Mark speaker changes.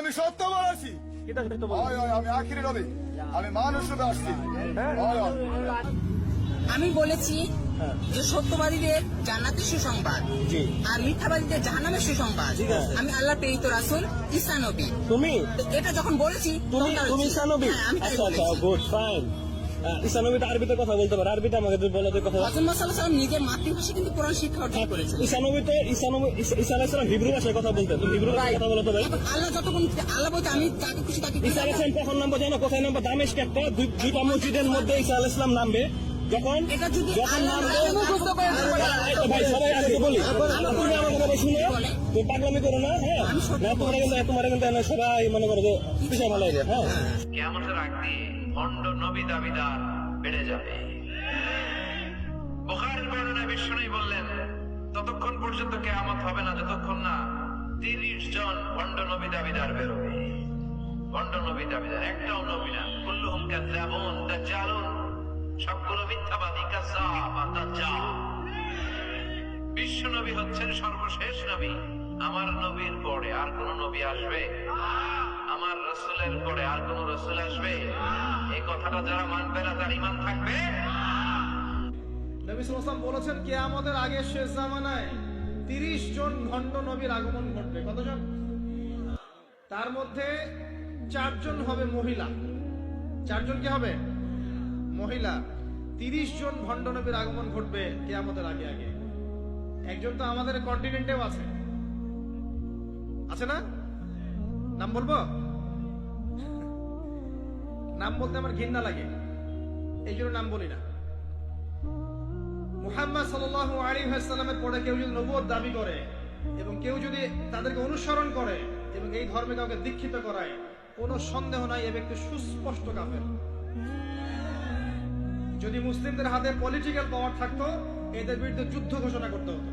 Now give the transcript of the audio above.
Speaker 1: আমি সত্য বলেছি। আমি আখিরি নবী, আমি মানুষ রূপে আসছি।
Speaker 2: আমি বলেছি যে সত্যবাদীদের জান্নাতের সুসংবাদ আর মিথ্যাবাদীদের জাহান্নামের সুসংবাদ। আমি আল্লাহর প্রেরিত রাসূল ঈসা নবী।
Speaker 3: তুমি
Speaker 2: এটা যখন বলেছি
Speaker 3: তুমি ঈসা নবী? আচ্ছা আচ্ছা, গুড, ফাইন। ঈসা নবী তো আরবিতে কথা বলতে পারে, আরবিতে আমাকে তুমি বলো তো কথা।
Speaker 2: হযরত মুহাম্মদ সাল্লাল্লাহু আলাইহি ওয়াসাল্লাম নিজের মাতৃভাষা কিন্তু কোরআন শিক্ষা অর্জন করেছেন।
Speaker 3: ঈসা আলাইহিস সালাম হিব্রু ভাষায় কথা বলতেন, তুমি হিব্রু ভাষায় কথা বলো তো ভাই।
Speaker 2: আল্লাহ যতক্ষণ আল্লাহ বলতে আমি তাকে খুশি তাকে
Speaker 3: ঈসা আলাইহিস সালাম কখন নামবে জানো? কোথায় নামবে? দামেস্কে একটা দুইটা মসজিদের মধ্যে ঈসা আলাইহিস সালাম নামবে। যখন নামবে, ভাই সবাই আগে বলি, তুমি আমার কথা শুনো, তুমি পাগলামি করো না। হ্যাঁ, তোমার কিন্তু সবাই মনে করো যে পিছিয়ে ভালো হবে। হ্যাঁ,
Speaker 4: কিয়ামতের আগ দিয়ে ভণ্ড নবী দাবিদার বেড়ে যাবে। বুখারীর বর্ণনায় বিশ্বনবী বললেন, ততক্ষণ পর্যন্ত কিয়ামত হবে না যতক্ষণ না 30 জন ভণ্ড নবী দাবিদার বেরোবে। ভণ্ড নবী দাবিদার একটাও নবী না, কুল্লুহুম কাযযাবুন দাজ্জালুন, সবগুলো মিথ্যাবাদী, কাযযাব আর দাজ্জাল। বিশ্ব নবী হচ্ছেন সর্বশেষ নবী। আমার নবীর পরে আর কোন নবী আসবে? আমার রাসূলের পরে আর কোন রাসূল আসবে? এই কথাটা যারা মানবে না তার ঈমান থাকবে?
Speaker 5: নবী সাল্লাল্লাহু আলাইহি ওয়াসাল্লাম বলেছেন কিয়ামতের আগে শেষ জামানায় 30 জন ভণ্ড নবীর আগমন ঘটবে। কতজন? তার মধ্যে 4 জন হবে মহিলা। 4 জন কি হবে? মহিলা। 30 জন ভণ্ড নবীর আগমন ঘটবে কিয়ামতের আগে আগে। একজন তো আমাদের কন্টিনেন্টেও আছে, আছে না? নাম বলবো? নাম বলতে আমার ঘৃণা লাগে, এই জন্য নাম বলি না। মুহাম্মদ সাল্লাল্লাহু আলাইহি ওয়াসাল্লামের পরে কেউ যদি নবুয়ত দাবি করে এবং কেউ যদি তাদেরকে অনুসরণ করে এবং এই ধর্মে কাউকে দীক্ষিত করায়, কোনো সন্দেহ নাই এ ব্যক্তি সুস্পষ্ট কাফের। যদি মুসলিমদের হাতে পলিটিক্যাল পাওয়ার থাকতো, এদের বিরুদ্ধে যুদ্ধ ঘোষণা করতে হতো।